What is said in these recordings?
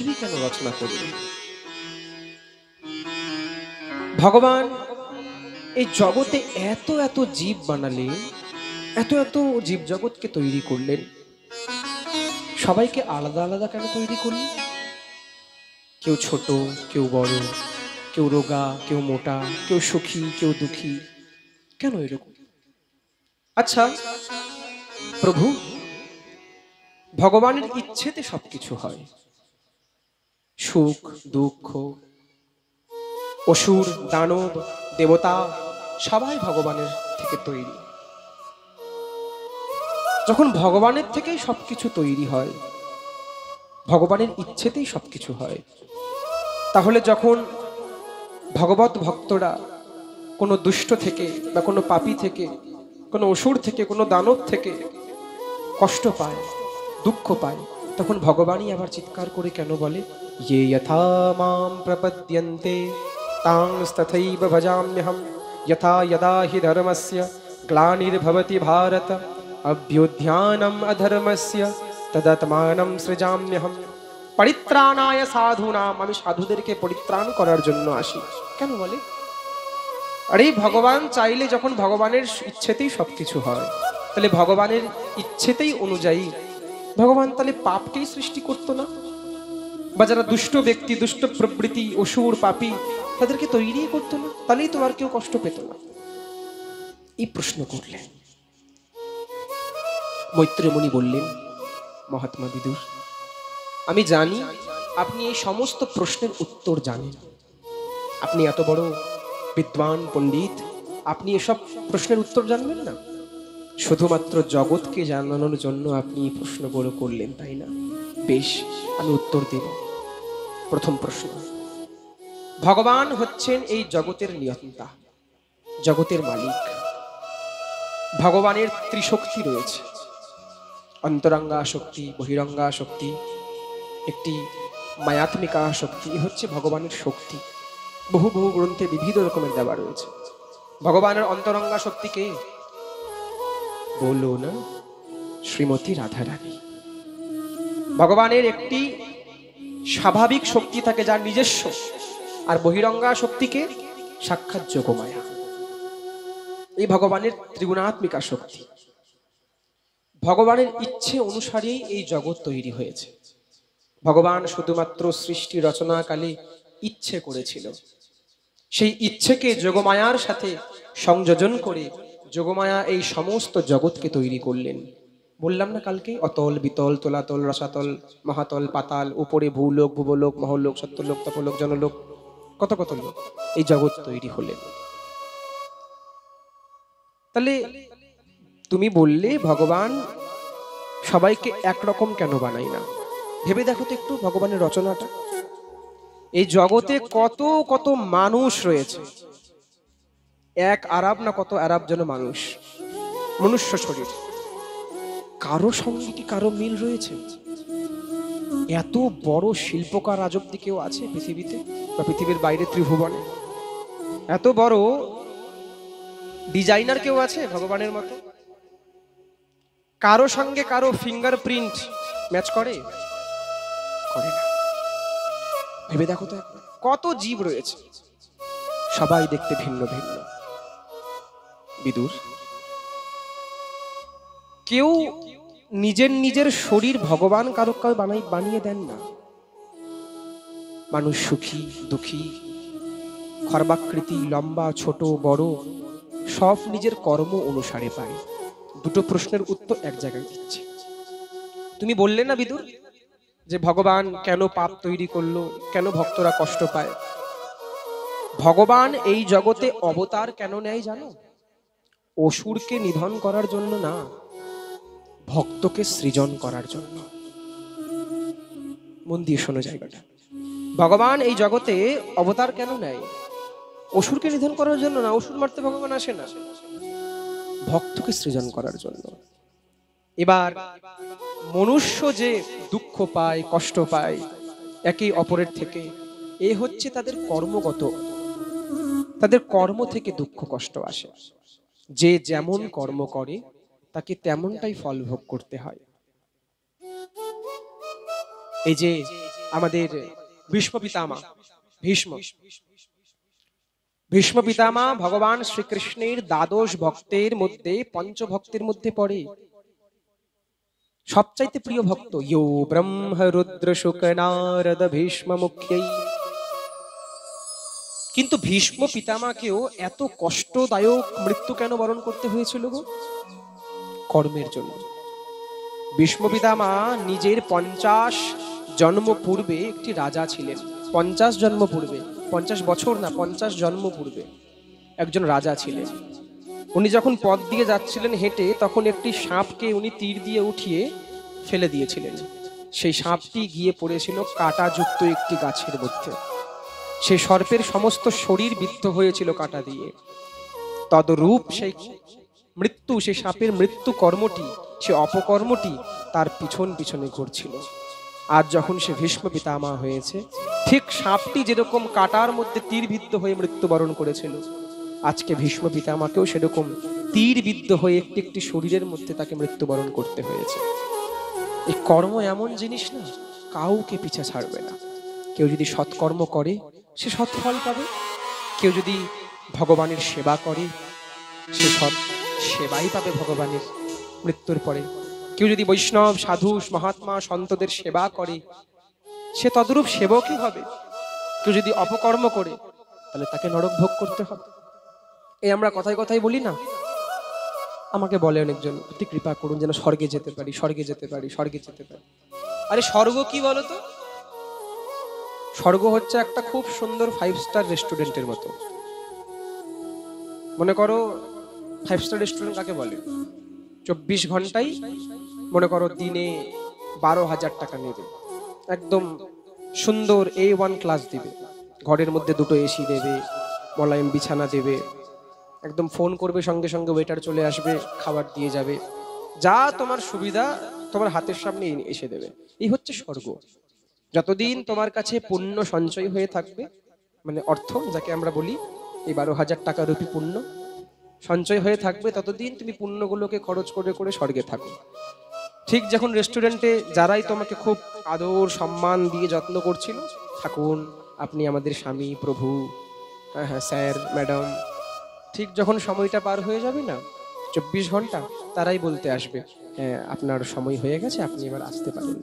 পৃথিবী কেন রচনা করলেন? ভগবান এই জগতে এত এত জীব বানালেন, এত এত জীব জগৎকে তৈরি করলেন, সবাইকে আলাদা আলাদা কেন তৈরি করলেন? কেউ ছোট, কেউ বড়, কেউ রোগা, কেউ মোটা, কেউ সুখী, কেউ দুঃখী, কেন এরকম? আচ্ছা প্রভু, ভগবানের ইচ্ছেতে সবকিছু হয়। সুখ, দুঃখ, অসুর, দানব, দেবতা সবাই ভগবানের থেকে তৈরি। যখন ভগবানের থেকেই সবকিছু তৈরি হয়, ভগবানের ইচ্ছেতেই সবকিছু হয়, তাহলে যখন ভগবত ভক্তরা কোনো দুষ্ট থেকে বা কোনো পাপী থেকে, কোনো অসুর থেকে, কোনো দানব থেকে কষ্ট পায়, দুঃখ পায়, তখন ভগবানই আবার চিৎকার করে কেন বলে, ইয়ে যথা মাম প্রপদ্যন্তে তাংস্তথৈব ভজাম্যহম যথা যদা হি ধর্মস্য গ্লানির্ভবতি ভারত অভ্যুত্থানম অধর্মস্য তদাত্মানম সৃজাম্যহম। পরিত্রাণায় সাধুনাম, আমি সাধুদেরকে পরিত্রাণ করার জন্য আসি। কেন বলে? আরে ভগবান চাইলে যখন ভগবানের ইচ্ছেতেই সবকিছু হয়, তাহলে ভগবানের ইচ্ছেতেই অনুযায়ী ভগবান তাহলে পাপকেই সৃষ্টি করতো না? বা যারা দুষ্ট ব্যক্তি, দুষ্ট প্রবৃত্তি, অসুর, পাপী, তাদেরকে তৈরি করতো না? তাহলেই তো আর কেউ কষ্ট পেত না। এই প্রশ্ন করলেন। মৈত্রেয় মুনি বললেন, মহাত্মা বিদুর, আমি জানি আপনি এই সমস্ত প্রশ্নের উত্তর জানেন। আপনি এত বড় বিদ্বান পণ্ডিত, আপনি এসব প্রশ্নের উত্তর জানবেন না? শুধুমাত্র জগৎকে জানানোর জন্য আপনি এই প্রশ্নগুলো করলেন, তাই না? বেশ, আমি উত্তর দেব। প্রথম প্রশ্ন, ভগবান হচ্ছেন এই জগতের নিয়ন্তা, জগতের মালিক। ভগবানের ত্রিশক্তি রয়েছে, অন্তরঙ্গা শক্তি, বহিরঙ্গা শক্তি, একটি মায়াত্মিকা শক্তি। এ হচ্ছে ভগবানের শক্তি। বহু বহু গ্রন্থে বিবিধ রকমের দেওয়া রয়েছে। ভগবানের অন্তরঙ্গা শক্তি কে? বলো না, শ্রীমতী রাধারানী। ভগবানের একটি স্বাভাবিক শক্তি থাকে যার নিজস্ব, আর বহিরঙ্গা শক্তিকে সাক্ষাৎ যোগমায়া। এই ভগবানের ত্রিগুণাত্মিকা শক্তি। ভগবানের ইচ্ছে অনুসারেই এই জগৎ তৈরি হয়েছে। ভগবান শুধুমাত্র সৃষ্টি রচনাকালে ইচ্ছে করেছিল, সেই ইচ্ছেকে যোগমায়ার সাথে সংযোজন করে যোগমায়া এই সমস্ত জগৎকে তৈরি করলেন। বললাম না কালকে, অতল, বিতল, তোলাতল, রসাতল, মহাতল, পাতাল, উপরে ভূলোক, ভুবলোক, মহলোক, সত্যলোক, তপলোক, জনলোক, কত কত লোক, এই জগৎ তৈরি হলেন। তাহলে তুমি বললে ভগবান সবাইকে একরকম কেন বানাই না? ভেবে দেখো তো একটু ভগবানের রচনাটা। এই জগতে কত কত মানুষ রয়েছে, এক আরব না কত আরব যেন মানুষ, মনুষ্য শরীর। কারো সঙ্গে কি কারো মিল রয়েছে? এত বড় শিল্পকার আজ অব্দি কেউ আছে পৃথিবীতে বা পৃথিবীর বাইরে ত্রিভুবনে? এত বড় ডিজাইনার কেউ আছে ভগবানের মতো? কারো সঙ্গে কারো ফিঙ্গারপ্রিন্ট ম্যাচ করে? করে না। ভেবে দেখো তো, কত জীব রয়েছে, সবাই দেখতে ভিন্ন ভিন্ন। বিদুর, কেউ নিজের নিজের শরীর ভগবান কারো কারো বানিয়ে দেন না। মানুষ সুখী, দুঃখী, খর্বাকৃতি, লম্বা, ছোট, বড়, সব নিজের কর্ম অনুসারে পায়। দুটো প্রশ্নের উত্তর এক জায়গায় দিচ্ছে। তুমি বললে না বিদুর যে ভগবান কেন পাপ তৈরি করলো, কেন ভক্তরা কষ্ট পায়? ভগবান এই জগতে অবতার কেন নেয় জানো? অসুরকে নিধন করার জন্য না, ভক্তকে সৃজন করার জন্য। মন দিয়ে শোনো জায়গাটা। ভগবান এই জগতে অবতার কেন নেয়? অসুরকে নিধন করার জন্য না, অসুর মারতে ভগবান আসে না, ভক্তকে সৃজন করার জন্য। এবার মনুষ্য যে দুঃখ পায়, কষ্ট পায় একে অপরের থেকে, এ হচ্ছে তাদের কর্মগত, তাদের কর্ম থেকে দুঃখ কষ্ট আসে। যে যেমন কর্ম করে তাকে তেমনটাই ফল ভোগ করতে হয়। এই যে আমাদের ভীষ্ম পিতামহ, ভীষ্ম ভীষ্ম পিতামহ ভগবান শ্রীকৃষ্ণের দ্বাদশ ভক্তের মধ্যে, পঞ্চভক্তের মধ্যে পড়ে। সবচাইতে প্রিয় ভক্ত ইয়ো ব্রহ্ম রুদ্র শুক নারদ ভীষ্ম মুখ্যই। কিন্তু ভীষ্ম পিতামাকেও এত কষ্টদায়ক মৃত্যু কেন বরণ করতে হয়েছিল গো? কর্মের জন্য। ভীষ্ম পিতামা নিজের 50 জন্ম পূর্বে একটি রাজা ছিলেন। 50 জন্ম পূর্বে, 50 বছর না, 50 জন্ম পূর্বে একজন রাজা ছিলেন। উনি যখন পথ দিয়ে যাচ্ছিলেন হেঁটে, তখন একটি সাপকে উনি তীর দিয়ে উঠিয়ে ফেলে দিয়েছিলেন। সেই সাপটি গিয়ে পড়েছিল কাঁটাযুক্ত একটি গাছের মধ্যে। সেই সর্পের সমস্ত শরীর বিদ্ধ হয়েছিল কাঁটা দিয়ে। তদরূপ সেই মৃত্যু, সেই সাপের মৃত্যু কর্মটি, সে অপকর্মটি তার পিছন পিছনে ঘুরছিল। আজ যখন সে ভীষ্ম পিতামহ হয়েছে, ঠিক সাপটি যেরকম কাঁটার মধ্যে তীরবিদ্ধ হয়ে মৃত্যুবরণ করেছিল, আজকে ভীষ্ম পিতামহকেও সেরকম তীরবিদ্ধ হয়ে একটি একটি শরীরের মধ্যে তাকে মৃত্যুবরণ করতে হয়েছে। এই কর্ম এমন জিনিস না, কাউকে পিছা ছাড়বে না। কেউ যদি সৎকর্ম করে সে সৎফল পাবে, কেউ যদি ভগবানের সেবা করে সে সৎ সেবাই পাবে ভগবানের মৃত্যুর পরে। কেউ যদি বৈষ্ণব সাধু মহাত্মা সন্তদের সেবা করে সে তদরূপ সেবকই হবে। কেউ যদি অপকর্ম করে তাহলে তাকে নরক ভোগ করতে হবে। এই আমরা কথায় কথায় বলি না, আমাকে বলে অনেকজন, আপনি কৃপা করুন যেন স্বর্গে যেতে পারি, স্বর্গে যেতে পারি, স্বর্গে যেতে পারি। আরে স্বর্গ কি বলতো? স্বর্গ হচ্ছে একটা খুব সুন্দর 5 স্টার রেস্টুরেন্টের মতো। মনে করো 5 স্টার রেস্টুরেন্ট কাকে বলে? 24 ঘন্টায় মনে করো দিনে 12,000 টাকা নেবে, একদম সুন্দর A1 ক্লাস দিবে, ঘরের মধ্যে 2টো এসি দেবে, মোলায়েম বিছানা দেবে, একদম ফোন করবে সঙ্গে সঙ্গে ওয়েটার চলে আসবে, খাবার দিয়ে যাবে, যা তোমার সুবিধা তোমার হাতের সামনে এসে দেবে। এই হচ্ছে স্বর্গ। যতদিন তোমার কাছে পুণ্য সঞ্চয় হয়ে থাকবে, মানে অর্থ যাকে আমরা বলি, এই 12,000 টাকা রূপী পুণ্য সঞ্চয় হয়ে থাকবে, ততদিন তুমি পুণ্যগুলোকে খরচ করে করে স্বর্গে থাকো। ঠিক যখন রেস্টুরেন্টে যারাই তোমাকে খুব আদর সম্মান দিয়ে যত্ন করছিল, থাকুন আপনি আমাদের স্বামী প্রভু, হ্যাঁ হ্যাঁ স্যার ম্যাডাম, ঠিক যখন সময়টা পার হয়ে যাবে না 24 ঘন্টা, তারাই বলতে আসবে, হ্যাঁ আপনার সময় হয়ে গেছে, আপনি এবার আসতে পারেন।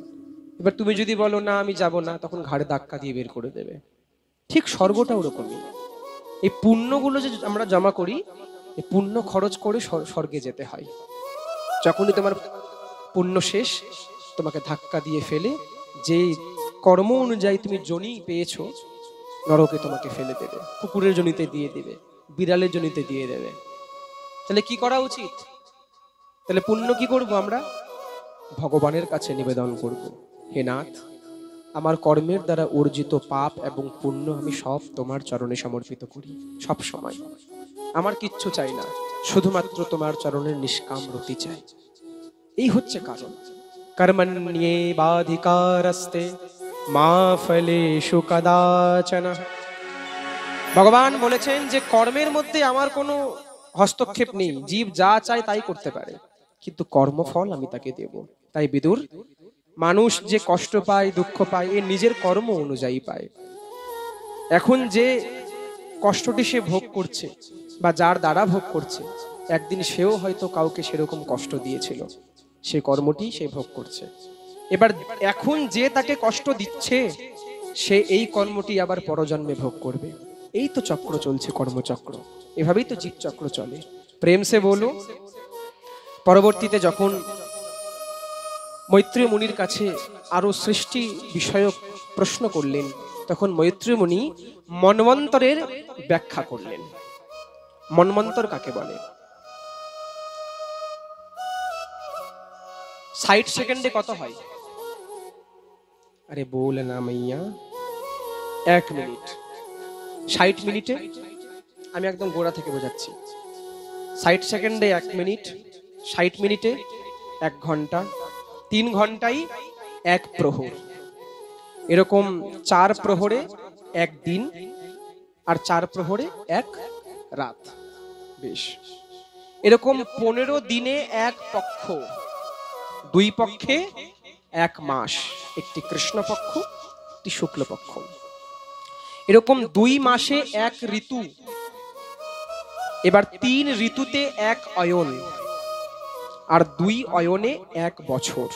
এবার তুমি যদি বলো না আমি যাব না, তখন ঘাড়ে ধাক্কা দিয়ে বের করে দেবে। ঠিক স্বর্গটা ওরকমই। এই পুণ্যগুলো যে আমরা জমা করি, এই পুণ্য খরচ করে স্বর্গে যেতে হয়। যখনই তোমার পুণ্য শেষ, তোমাকে ধাক্কা দিয়ে ফেলে যে কর্ম অনুযায়ী তুমি জনি পেয়েছো, নরকে তোমাকে ফেলে দেবে, কুকুরের জনিতে দিয়ে দিবে, বিড়ালের জনিতে দিয়ে দেবে। তাহলে কি করা উচিত? তাহলে পুণ্য কি করব আমরা? ভগবানের কাছে নিবেদন করব, হে নাথ, আমার কর্মের দ্বারা অর্জিত পাপ এবং পুণ্য আমি সব তোমার চরণে সমর্পিত করি। সব সময় আমার কিচ্ছু চাই না, শুধুমাত্র তোমার চরণের নিষ্কাম রতি চাই। এই হচ্ছে কারণ। কর্মণ্যেবাধিকারস্তে মা ফলেষু কদাচন। ভগবান বলেছেন যে কর্মের মধ্যে আমার কোনো হস্তক্ষেপ নেই, জীব যা চায় তাই করতে পারে, কিন্তু কর্মফল আমি তাকে দেব। তাই বিদুর, মানুষ যে কষ্ট পায় দুঃখ পায় এ নিজের কর্ম অনুযায়ী পায়। এখন যে কষ্টটি সে ভোগ করছে বা যার দ্বারা ভোগ করছে, একদিন সেও হয়তো কাউকে সেরকম কষ্ট দিয়েছিল, সে কর্মটি সে ভোগ করছে। এবার এখন যে তাকে কষ্ট দিচ্ছে সে এই কর্মটি আবার পরজন্মে ভোগ করবে। এই তো চক্র চলছে, কর্মচক্র। এভাবেই তো জীব চক্র চলে। প্রেম সে বলো। পরবর্তীতে যখন মৈত্রেয় মুনির কাছে আরো সৃষ্টি বিষয়ক প্রশ্ন করলেন, তখন মৈত্রেয় মুনি মন্বন্তরের ব্যাখ্যা করলেন। মন্বন্তর কাকে বলে? 60 সেকেন্ডে কত হয়? আরে বল না মাইয়া, 1 মিনিট। 60 মিনিটে, আমি একদম গোড়া থেকে বোঝাচ্ছি, 60 সেকেন্ডে 1 মিনিট, 60 মিনিটে 1 ঘন্টা, 3 ঘন্টায় 1 প্রহর। এরকম 4 প্রহরে 1 দিন, আর 4 প্রহরে 1 রাত। বেশ, এরকম 15 দিনে 1 পক্ষ, 2 পক্ষে 1 মাস, একটি কৃষ্ণ পক্ষ একটি শুক্লপক্ষ। এরকম 2 মাসে 1 ঋতু, এবার 3 ঋতুতে 1 অয়ন, আর 2 অয়নে 1 বছর,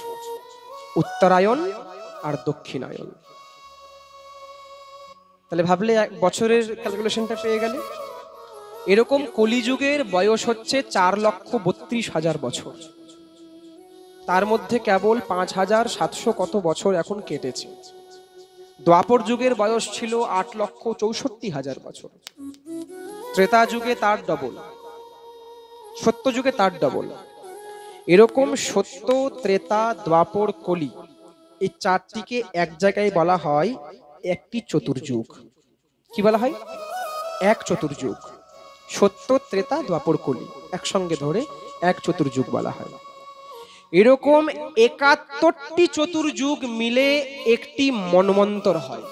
উত্তরায়ণ আর দক্ষিণায়ন। তাহলে ভাবলে 1 বছরের ক্যালকুলেশনটা পেয়ে গেলে। এরকম কলিযুগের বয়স হচ্ছে 4,32,000 বছর, তার মধ্যে কেবল 5,700 কত বছর এখন কেটেছে। দ্বাপর যুগের বয়স ছিল 8,64,000 বছর, ত্রেতা যুগে তার ডবল, সত্য যুগে তার ডবল। এরকম সত্য, ত্রেতা, দ্বাপর, কলি, এই 4টিকে এক জায়গায় বলা হয় একটি চতুর্যুগ। কি বলা হয়? এক চতুর্যুগ। সত্য, ত্রেতা, দ্বাপর, কলি একসঙ্গে ধরে এক চতুর্যুগ বলা হয়। এরকম 71টি চতুর্যুগ মিলে একটি মন্বন্তর হয়।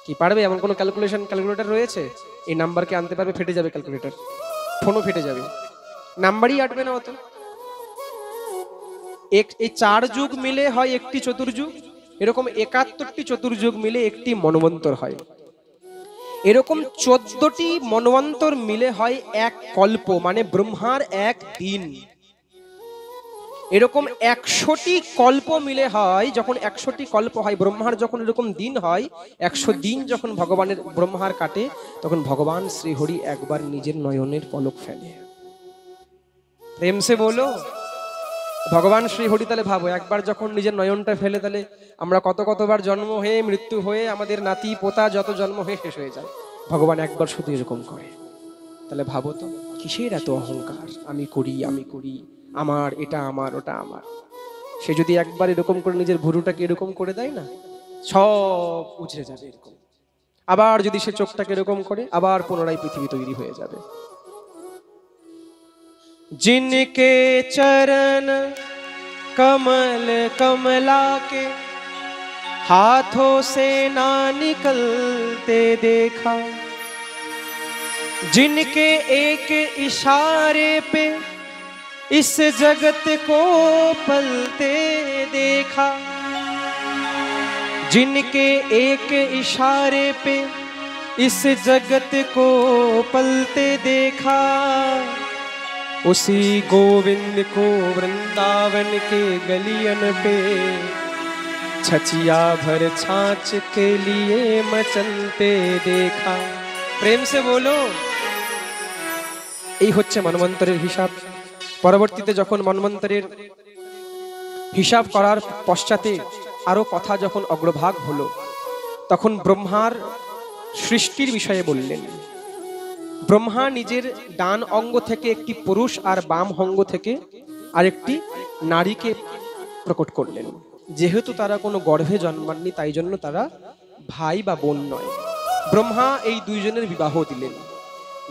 কি পারবে? এমন কোন ক্যালকুলেটর রয়েছে? এই নাম্বারকে আনতে পারবে? ফেটে যাবে ক্যালকুলেটর, ফোনও ফেটে যাবে, নাম্বারই আটবে না অত। এই 4 যুগ মিলে হয় একটি চতুর্যুগ, এরকম 71টি চতুর্যুগ মিলে একটি মন্বন্তর হয়। এরকম 14টি মন্বন্তর মিলে হয় এক কল্প, মানে ব্রহ্মার এক দিন। এরকম 100টি কল্প মিলে হয়, যখন 100টি কল্প হয় ব্রহ্মার, যখন এরকম দিন হয়, 100 দিন যখন ভগবানের ব্রহ্মার কাটে, তখন ভগবান শ্রীহরি একবার নিজের নয়নের পলক ফেলে। প্রেম সে বলো ভগবান শ্রীহরি। তাহলে ভাবো, একবার যখন নিজের নয়নটা ফেলে, তাহলে আমরা কতবার জন্ম হয়ে, মৃত্যু হয়ে, আমাদের নাতি পোতা যত জন্ম হয়ে শেষ হয়ে যায়, ভগবান একবার শুধু এরকম করে। তাহলে ভাবো তো কিসের এত অহংকার, আমি করি, আমার, এটা আমার, ওটা আমার। সে যদি একবার এরকম করে নিজের ভুরুটাকে এরকম করে দেয় না, সব উছড়ে যাবে এরকম। আবার যদি সে চোখটাকে এরকম করে, আবার পুনরায় পৃথিবী তৈরি হয়ে যাবে। जिनके चरण कमल कमला के हाथों से ना निकलते देखा, जिनके एक इशारे पे इस जगत को पलते देखा, जिनके एक इशारे पे इस जगत को पलते देखा, उसी गोविंद को वृंदावन के गलियन पे छचिया भर छाछ के लिए मचलते देखा। प्रेम से बोलो। এই হচ্ছে মন্বন্তরের হিসাব। পরবর্তীতে যখন মন্বন্তরের হিসাব করার পশ্চাতে আরো কথা যখন অগ্রভাগ হলো, তখন ব্রহ্মার সৃষ্টির বিষয়ে বললেন। ব্রহ্মা নিজের ডান অঙ্গ থেকে একটি পুরুষ আর বাম অঙ্গ থেকে আরেকটি নারীকে প্রকট করলেন। যেহেতু তারা কোনো গর্ভে জন্মাননি, তাই জন্য তারা ভাই বা বোন নয়। ব্রহ্মা এই দুইজনের বিবাহ দিলেন।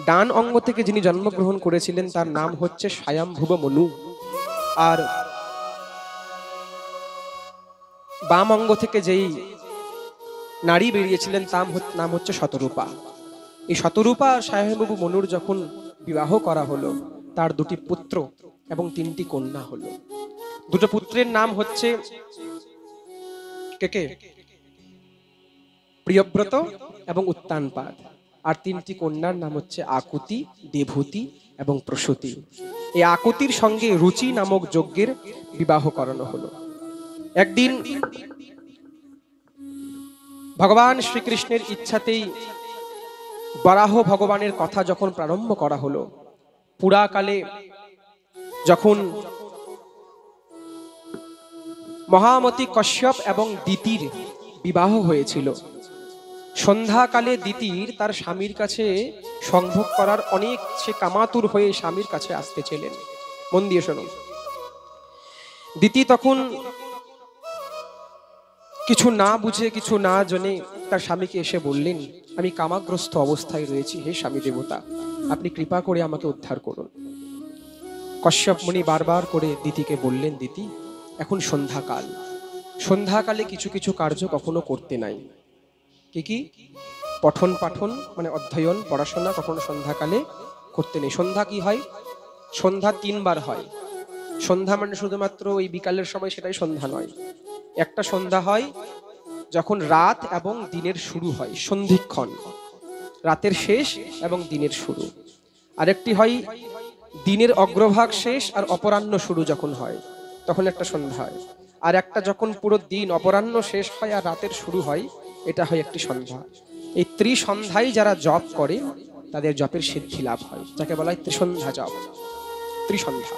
ডান অঙ্গ থেকে যিনি জন্মগ্রহণ করেছিলেন তার নাম হচ্ছে স্বয়ম্ভুব মনু, আর বাম অঙ্গ থেকে যেই নারী বেরিয়েছিলেন তার নাম হচ্ছে শতরূপা। এই শতরূপা আর স্বয়ম্ভুব মনুর যখন বিবাহ করা হলো, তার 2টি পুত্র এবং 3টি কন্যা হলো। 2টো পুত্রের নাম হচ্ছে কে? প্রিয়ব্রত এবং উত্তানপাদ। আর 3টি কন্যার নাম হচ্ছে আকুতি, দেবহূতি এবং প্রসূতি। এই আকুতির সঙ্গে রুচি নামক যজ্ঞের বিবাহ করানো হলো। একদিন ভগবান শ্রীকৃষ্ণের ইচ্ছাতেই বরাহ ভগবানের কথা যখন প্রারম্ভ করা হলো, পুরাকালে যখন মহামতি কশ্যপ এবং দিতির বিবাহ হয়েছিল, সন্ধ্যাকালে দিতির তার স্বামীর কাছে সংভোগ করার অনেক সে কামাতুর হয়ে স্বামীর কাছে আসতেছিলেন। মন দিয়ে শোনো। দিতি তখন কিছু না বুঝে, কিছু না জেনে তার স্বামীকে এসে বললেন, আমি কামাগ্রস্ত অবস্থায় রয়েছি, হে স্বামী দেবতা, আপনি কৃপা করে আমাকে উদ্ধার করুন। কশ্যপ মুনি বারবার করে দিতিকে বললেন, দিতি এখন সন্ধ্যাকাল, সন্ধ্যাকালে কিছু কিছু কার্য কখনো করতে নাই। কি? পঠন পাঠন মানে অধ্যয়ন, পড়াশোনা কখনো সন্ধ্যাকালে করতে নেই। সন্ধ্যা কি হয়? সন্ধ্যা 3 বার হয়। সন্ধ্যা মানে শুধুমাত্র ওই বিকালের সময়, সেটাই সন্ধ্যা নয়। একটা সন্ধ্যা হয় যখন রাত এবং দিনের শুরু হয়, সন্ধিক্ষণ, রাতের শেষ এবং দিনের শুরু। আরেকটি হয় দিনের অগ্রভাগ শেষ আর অপরাহ্ন শুরু যখন হয়, তখন একটা সন্ধ্যা হয়। আর একটা যখন পুরো দিন অপরাহ্ন শেষ হয় আর রাতের শুরু হয়, এটা হয় একটি সন্ধ্যা। এই ত্রিসন্ধ্যায় যারা জপ করে তাদের জপের সিদ্ধি লাভ হয়, যাকে বলা হয় ত্রিসন্ধ্যা জপ, ত্রিসন্ধ্যা।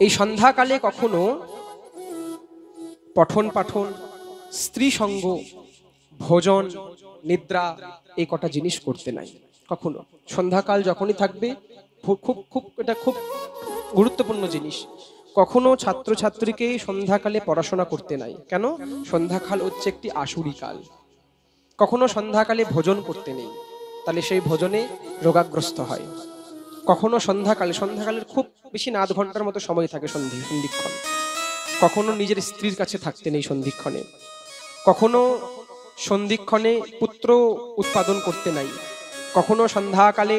এই সন্ধ্যাকালে কখনো পঠন পাঠন, স্ত্রী সঙ্গ, ভোজন, নিদ্রা, এই কটা জিনিস করতে নাই কখনো। সন্ধ্যাকাল যখনই থাকবে, খুব খুব এটা খুব গুরুত্বপূর্ণ জিনিস। কখনো ছাত্রছাত্রীকে সন্ধ্যাকালে পড়াশোনা করতে নাই। কেন? সন্ধ্যাকাল হচ্ছে একটি আসুরি কাল। কখনো সন্ধ্যাকালে ভোজন করতে নেই, তাহলে সেই ভোজনে রোগাগ্রস্ত হয়। কখনো সন্ধ্যাকালের খুব বেশি না, 8 ঘন্টার মতো সময় থাকে সন্ধিক্ষণ। কখনো নিজের স্ত্রীর কাছে থাকতে নেই সন্ধিক্ষণে। কখনো সন্ধিক্ষণে পুত্র উৎপাদন করতে নাই। কখনো সন্ধ্যাকালে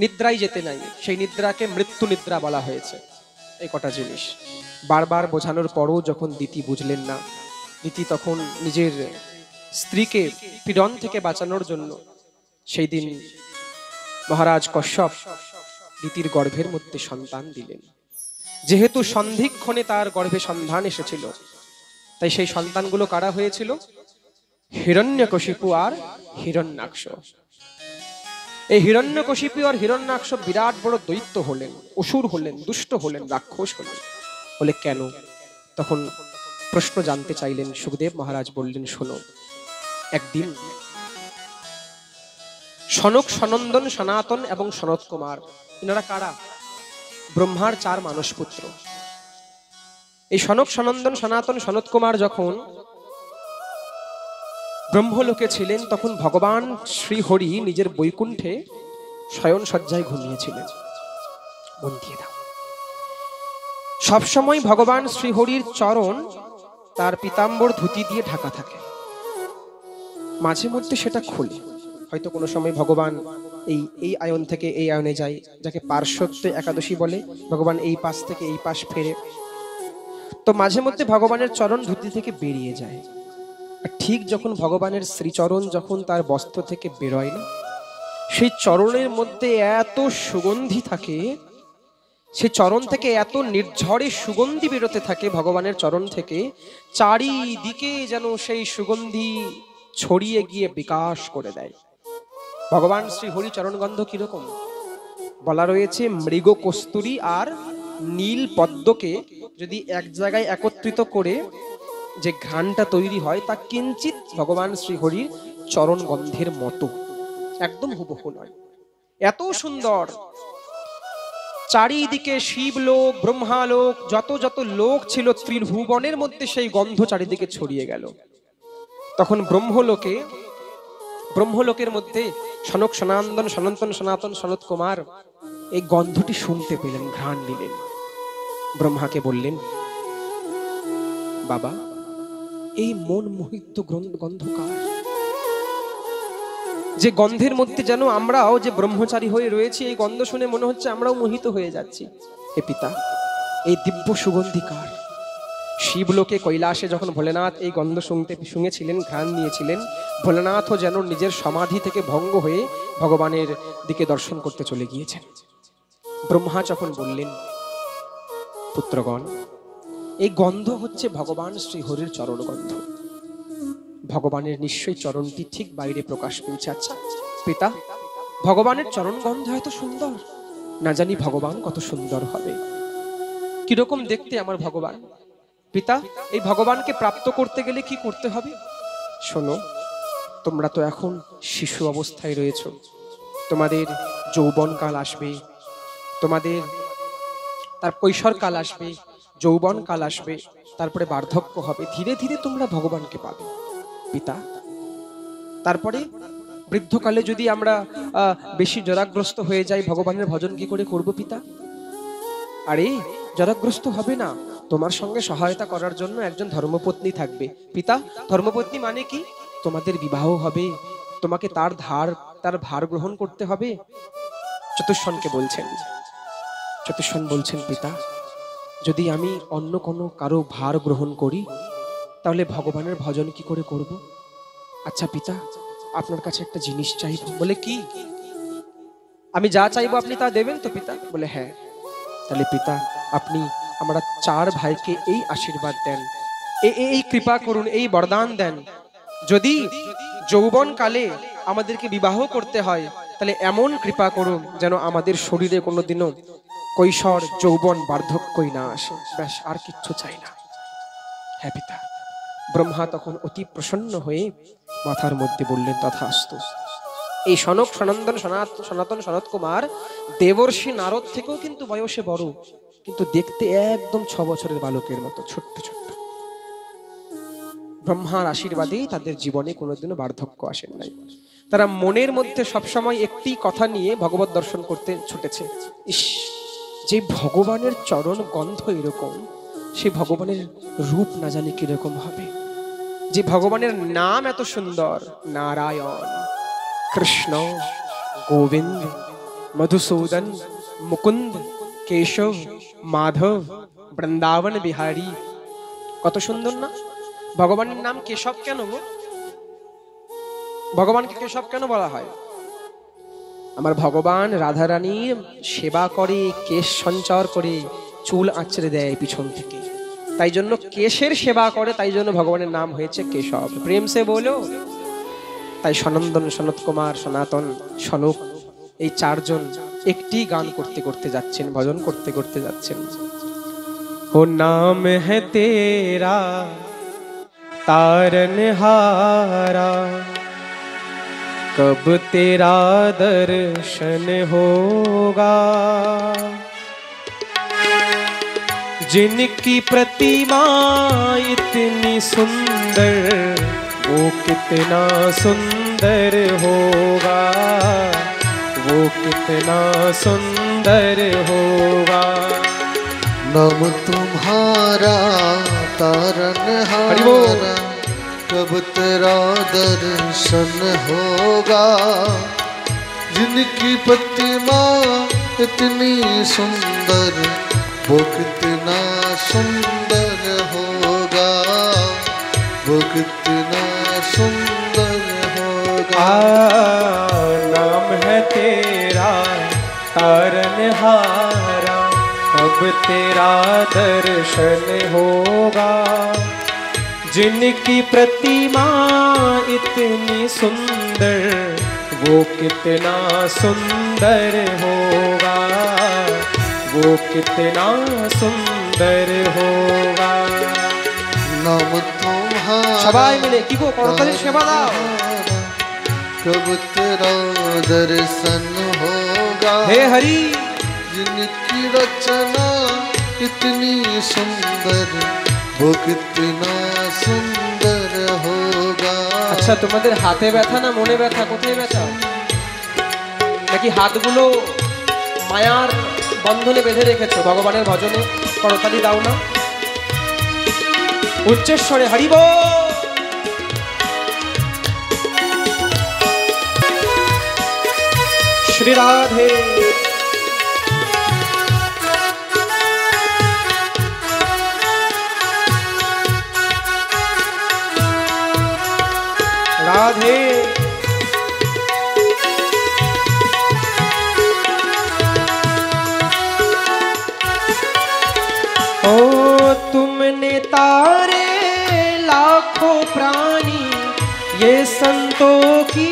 নিদ্রায় যেতে নাই, সেই নিদ্রাকে মৃত্যু নিদ্রা বলা হয়েছে। এই কটা জিনিস বারবার বোঝানোর পরও যখন দিতি বুঝলেন না, দিতি তখন নিজের স্ত্রীকে পীড়ন থেকে বাঁচানোর জন্য সেই দিন মহারাজ কশ্যপ দিতির গর্ভের মধ্যে সন্তান দিলেন। যেহেতু সন্ধিক্ষণে তার গর্ভে সন্তান এসেছিল, তাই সেই সন্তানগুলো কারা হয়েছিল? হিরণ্যকশিপু আর হিরণ্যাক্ষ। এই হিরণ্যকশিপু আর হিরণ্যাক্ষ বিরাট বড় দৈত্য হলেন, অসুর হলেন, দুষ্ট হলেন, রাক্ষস হলেন। বলে কেন? তখন প্রশ্ন জানতে চাইলেন। সুখদেব মহারাজ বললেন, শোনো, একদিন সনক, সনন্দন, সনাতন এবং সনত কুমার, এনারা কারা? ব্রহ্মার 4 মানস পুত্র। এই সনক, সনন্দন, সনাতন, সনত কুমার যখন ব্রহ্মলোকে ছিলেন, তখন ভগবান শ্রীহরি নিজের বৈকুণ্ঠে শয়ন সজ্জায় ঘুমিয়েছিলেন। মন দিয়ে দাও। সবসময় ভগবান শ্রীহরির চরণ তার পীতাম্বর ধুতি দিয়ে ঢাকা থাকে। মাঝে মধ্যে সেটা খোলে, হয়তো কোনো সময় ভগবান এই আয়ন থেকে এই আয়নে যায়, যাকে পার্শ্বত্ব একাদশী বলে। ভগবান এই পাশ থেকে এই পাশ ফেরে, তো মাঝে মধ্যে ভগবানের চরণ ধুতি থেকে বেরিয়ে যায়। আর ঠিক যখন ভগবানের শ্রীচরণ যখন তার বস্ত্র থেকে বেরোয় না, সেই চরণের মধ্যে এত সুগন্ধি থাকে, সেই চরণ থেকে এত নির্ঝরে সুগন্ধি বেরোতে থাকে ভগবানের চরণ থেকে, চারিদিকে যেন সেই সুগন্ধি ছড়িয়ে গিয়ে বিকাশ করে দেয়। ভগবান শ্রী হরি চরণগন্ধ কিরকম বলা রয়েছে? মৃগ কস্তুরী আর নীল পদ্মকে যদি এক জায়গায় একত্রিত করে যে ঘ্রাণটা তৈরি হয়, তা কিঞ্চিত ভগবান শ্রীহরির চরণ গন্ধের মতো, একদম হুবহু নয়, এত সুন্দর। চারিদিকে শিবলোক, ব্রহ্মালোক, যত যত লোক ছিল ত্রিভুবনের মধ্যে সেই গন্ধ চারিদিকে ছড়িয়ে গেল। তখন ব্রহ্মলোকের মধ্যে সনক, সনাতন, সনাতন, সনত কুমার এই গন্ধটি শুনতে পেলেন, ঘ্রাণ নিলেন। ব্রহ্মাকে বললেন, বাবা, এই মন মোহিত গন্ধ কার? যে গন্ধের মধ্যে যেন আমরাও যে ব্রহ্মচারী হয়ে রয়েছি, এই গন্ধ শুনে মনে হচ্ছে আমরাও মোহিত হয়ে যাচ্ছি। হে পিতা, এই দিব্য সুগন্ধি কার? শিবলোকে কৈলাসে যখন ভোলেনাথ এই গন্ধ শুনেছিলেন, ঘ্রাণ নিয়েছিলেন, ভোলেনাথও যেন নিজের সমাধি থেকে ভঙ্গ হয়ে ভগবানের দিকে দর্শন করতে চলে গিয়েছেন। ব্রহ্মা যখন বললেন, পুত্রগণ, এই গন্ধ হচ্ছে ভগবান শ্রীহরির চরণ গন্ধ। ভগবানের নিশ্চয়ই চরণটি ঠিক বাইরে প্রকাশ পেয়েছে। আচ্ছা পিতা, ভগবানের চরণ গন্ধ এত সুন্দর, না জানি ভগবান কত সুন্দর হবে, কিরকম দেখতে আমার ভগবান। পিতা, এই ভগবানকে প্রাপ্ত করতে গেলে কি করতে হবে? শোনো, তোমরা তো এখন শিশু অবস্থায় রয়েছ, তোমাদের যৌবনকাল আসবে, তোমাদের তার কৈশোরকাল আসবে, যৌবনকাল আসবে, তারপরে বার্ধক্য হবে, ধীরে ধীরে তোমরা ভগবানকে পাবে পিতা। তারপরে বৃদ্ধকালে যদি আমরা বেশি জরাগ্রস্ত হয়ে যাই, ভগবানের ভজন কি করে করব পিতা? আরে জরাগ্রস্ত হবে না, তোমার সঙ্গে সহায়তা করার জন্য একজন ধর্মপত্নী থাকবে পিতা। ধর্মপত্নী মানে কি? তোমাদের বিবাহ হবে, তোমাকে তার ভার গ্রহণ করতে হবে। চতুষ্ষণকে বলছেন, চতুষ্ষণ বলছেন, পিতা, যদি আমি অন্য কোনো কারো ভার গ্রহণ করি, তাহলে ভগবানের ভজন কি করে করব? আচ্ছা পিতা, আপনার কাছে একটা জিনিস চাইবো। বলে কি? আমি যা চাইবো আপনি তা দেবেন তো পিতা? বলে হ্যাঁ। তাহলে পিতা, আপনি আমরা 4 ভাইকে এই আশীর্বাদ দেন, এই কৃপা করুন, এই বরদান দেন, যদি যৌবন কালে আমাদেরকে বিবাহ করতে হয় তাহলে এমন কৃপা করুন যেন আমাদের শরীরে কোনোদিনও কৈশোর যৌবন বার্ধক্যই না আসে। ব্যাস, আর কিচ্ছু চাই না। হ্যাঁ পিতা। ব্রহ্মা তখন অতি প্রসন্ন হয়ে মাথার মধ্যে বললেন তথাস্তু। এই সনক সনন্দন সনাতন সনত কুমার দেবর্ষি নারদ থেকেও কিন্তু বয়সে বড়, কিন্তু দেখতে একদম 6 বছরের বালকের মতো ছোট্ট ছোট্ট। ব্রহ্মার আশীর্বাদেই তাদের জীবনে কোনোদিনও বার্ধক্য আসেন নাই। তারা মনের মধ্যে সবসময় একটি কথা নিয়ে ভগবত দর্শন করতে ছুটেছে, ইস, যে ভগবানের চরণ গন্ধ এরকম, সে ভগবানের রূপ না জানি কিরকম হবে। যে ভগবানের নাম এত সুন্দর, নারায়ণ, কৃষ্ণ, গোবিন্দ, মধুসূদন, মুকুন্দ, কেশব, মাধব, বৃন্দাবন বিহারী, কত সুন্দর না? ভগবানের নাম কেশব কেন গো? ভগবানকে কেশব কেন বলা হয়? আমার ভগবান রাধারানীর সেবা করে, কেশ সঞ্চার করে, চুল আঁচড়ে দেয় পিছন থেকে, তাই জন্য কেশের সেবা করে, তাই জন্য ভগবানের নাম হয়েছে কেশব। প্রেম সে বলো। তাই সনন্দন, সনত কুমার, সনাতন, সনক, এই 4 জন একটি গান করতে করতে যাচ্ছেন, ভজন করতে করতে যাচ্ছেন। हो नाम है तेरा तारनहारा, कब तेरा दर्शन होगा, जिनकी प्रतिमा इतनी सुंदर, वो कितना सुंदर होगा, वो कितना सुंदर होगा। नाम तुम्हारा तारनहारा, कब तेरा दर्शन होगा, जिनकी प्रतिमा इतनी सुंदर, वो कितना सुंदर होगा, वो कितना सुंदर होगा। नाम है तेरा तारनहारा, अब तेरा दर्शन होगा, जिनकी प्रतिमा इतनी सुंदर, वो कितना सुंदर होगा, वो कितना सुंदर होगा। नाम तुम्हारा সবাই মিলে কি গো করতালি সেবা দাও। कब तेरा दर्शन होगा, हे हरि, जिनकी रचना इतनी सुंदर, वो कितना सुंदर होगा। আচ্ছা, তোমাদের হাতে ব্যথা না মনে ব্যথা, কোথায় ব্যথা? নাকি হাতগুলো মায়ার বন্ধনে বেঁধে রেখেছো ভগবানের ভজনে? করতালি দাও না উচ্চস্বরে, হরি বল। श्री राधे। राधे। ओ तुमने तारे लाखों प्राणी, ये संतों की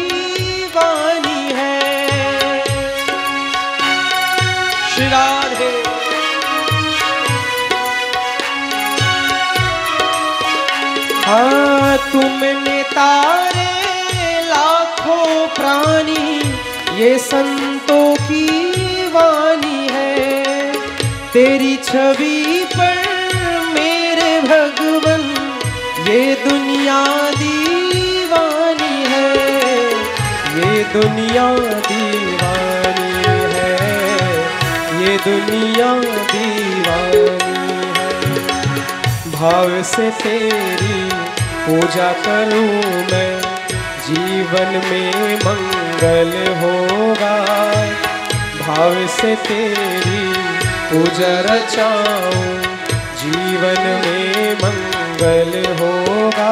वाणी है। श्री राधे। हाँ, तुमने तारे लाखों प्राणी, ये संतों की वाणी है। तेरी छवि पर मेरे भगवन, ये दुनिया दीवानी है, ये दुनिया दीवानी है, ये दुनिया दीवानी है। भाव से तेरी पूजा करूं मैं, जीवन में मंगल होगा। भाव से तेरी पूजा रचाऊं, जीवन में मंगल मंगल होगा।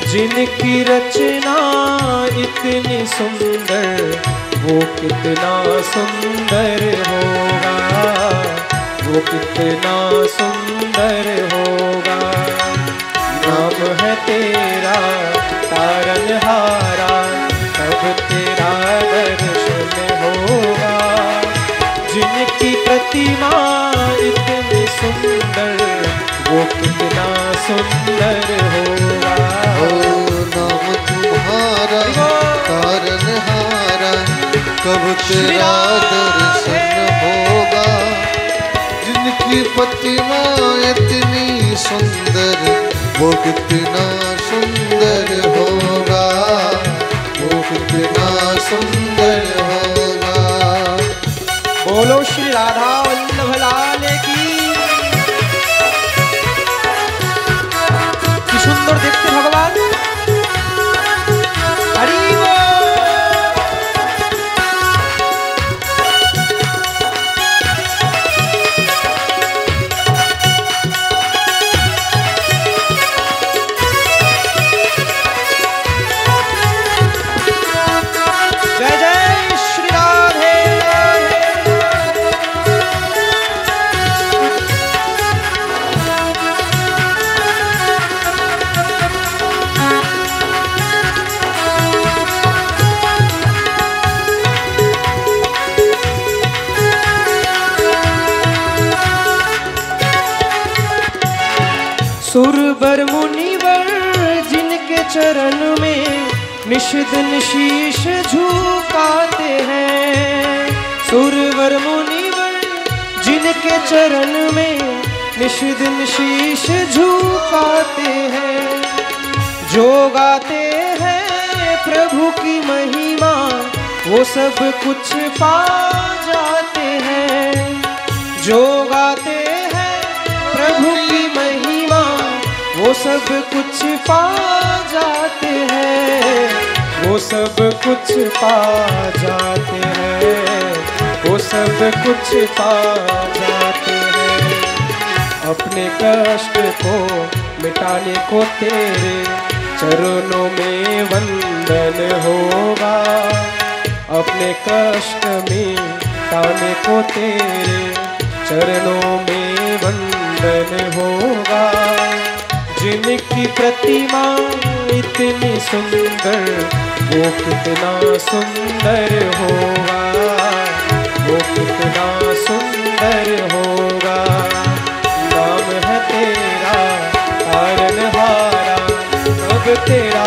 जिनकी रचना इतनी सुंदर वो कितना सुंदर होगा, वो कितना सुंदर होगा। नाम है तेरा तारनहारा, तब तेरा दर्शन होगा। जिनकी प्रतिमा इतनी सुंदर वो कितना सुंदर होगा। नाम तुम्हारा तारनहारा, कब तेरा दर्शन होगा। जिनकी प्रतिमा इतनी सुंदर वो कितना सुंदर होगा, वो कितना सुंदर होगा। बोलो श्री राधा वल्लभ लाल की। কি সুন্দর দেখতে ভগবান। হরি বল। जय जय श्री राधे। सुरवर मुनिवर जिनके चरण में निषिदिन शीश झुकाते हैं। सुरवर मुनिवर जिनके चरण में निषिदिन शीश झुकाते हैं। जो गाते हैं प्रभु की महिमा वो सब कुछ पा जाते हैं। जो गाते हैं प्रभु की महिमा वो सब कुछ पा जाते हैं, वो सब कुछ पा जाते हैं, वो सब कुछ पा जाते हैं। अपने कष्ट को मिटाने को तेरे चरणों में वंदन होगा। अपने कष्ट मिटाने को तेरे चरणों में वंदन होगा। जिनकी प्रतिमा इतनी सुंदर वो कितना सुंदर होगा, वो कितना सुंदर होगा। नाम है तेरा तारनहारा, अब तेरा